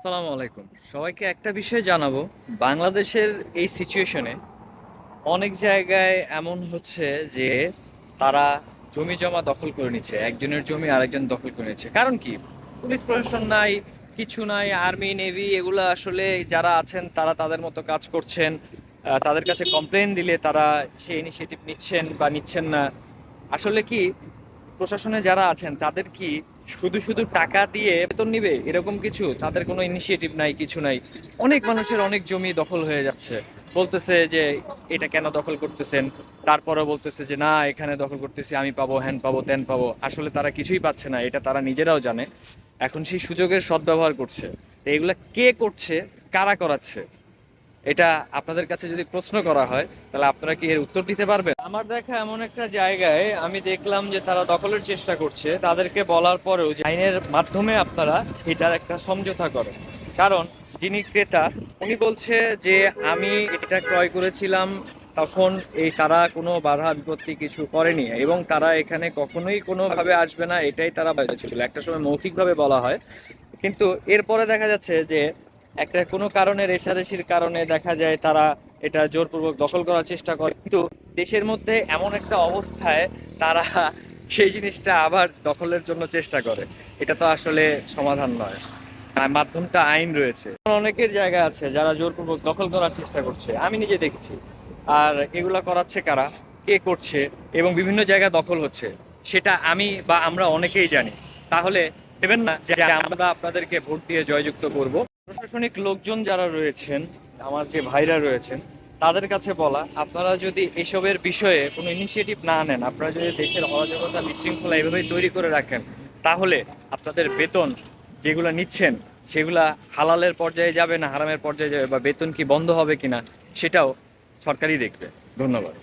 আসসালামু আলাইকুম। সবাইকে একটা বিষয় জানাবো, বাংলাদেশের এই সিচুয়েশনে অনেক জায়গায় এমন হচ্ছে যে তারা জমি জমা দখল করে নিচ্ছে, একজনের জমি আরেকজন দখল করে নিচ্ছে। কারণ কি? পুলিশ প্রশাসন নাই, কিছু নাই, আর্মি নেভি এগুলো আসলে যারা আছেন তারা তাদের মতো কাজ করছেন। তাদের কাছে কমপ্লেন দিলে তারা সেই ইনিশিয়েটিভ নিচ্ছেন বা নিচ্ছেন না। আসলে কি, প্রশাসনে যারা আছেন তাদের কি শুধু শুধু টাকা দিয়ে বেতন নিবে এরকম কিছু? তাদের কোনো ইনিশিয়েটিভ নাই, কিছু নাই। অনেক মানুষের অনেক জমি দখল হয়ে যাচ্ছে, বলতেছে যে এটা কেন দখল করতেছেন, তারপরে বলতেছে যে না এখানে দখল করতেছি আমি পাবো, হ্যান পাবো, ত্যান পাবো। আসলে তারা কিছুই পাচ্ছে না, এটা তারা নিজেরাও জানে। এখন সেই সুযোগের সদ্ব্যবহার করছে। তো এগুলা কে করছে, কারা করাচ্ছে, এটা আপনাদের কাছে যদি প্রশ্ন করা হয় তাহলে আপনারা কি এর উত্তর দিতে পারবেন? আমার দেখা এমন একটা জায়গায় আমি দেখলাম যে তারা দখলের চেষ্টা করছে, তাদেরকে বলার পরেও যে আইনের মাধ্যমে আপনারা এটার একটা সমঝোতা করেন। কারণ যিনি ক্রেতা উনি বলছে যে আমি এটা ক্রয় করেছিলাম, তখন এই তারা কোনো বাধা বিপত্তি কিছু করেনি এবং তারা এখানে কখনোই কোনোভাবে আসবে না, এটাই তারা বলেছিল। একটা সময় মৌখিকভাবে বলা হয়, কিন্তু এরপরে দেখা যাচ্ছে যে একটা কোনো কারণে রেষারেষির কারণে দেখা যায় তারা এটা জোরপূর্বক দখল করার চেষ্টা করে, কিন্তু দেশের মধ্যে এমন একটা অবস্থায় তারা সেই জিনিসটা আবার দখলের জন্য চেষ্টা করে। এটা তো আসলে সমাধান নয়। মাধ্যমটা আইন রয়েছে। অনেকের জায়গা আছে যারা জোরপূর্বক দখল করার চেষ্টা করছে, আমি নিজে দেখেছি। আর এগুলা করাচ্ছে কারা, কে করছে, এবং বিভিন্ন জায়গা দখল হচ্ছে, সেটা আমি বা আমরা অনেকেই জানি। তাহলে দেবেন না যে আমরা আপনাদেরকে ভোট দিয়ে জয়যুক্ত করব? প্রশাসনিক লোকজন যারা রয়েছেন, আমার যে ভাইরা রয়েছেন, তাদের কাছে বলা, আপনারা যদি এসবের বিষয়ে কোনো ইনিশিয়েটিভ না নেন, আপনারা যদি দেশের অরাজকতা বিশৃঙ্খলা এভাবেই তৈরি করে রাখেন, তাহলে আপনাদের বেতন যেগুলো নিচ্ছেন সেগুলা হালালের পর্যায়ে যাবে না হারামের পর্যায়ে যাবে, বা বেতন কি বন্ধ হবে কিনা সেটাও সরকারই দেখবে। ধন্যবাদ।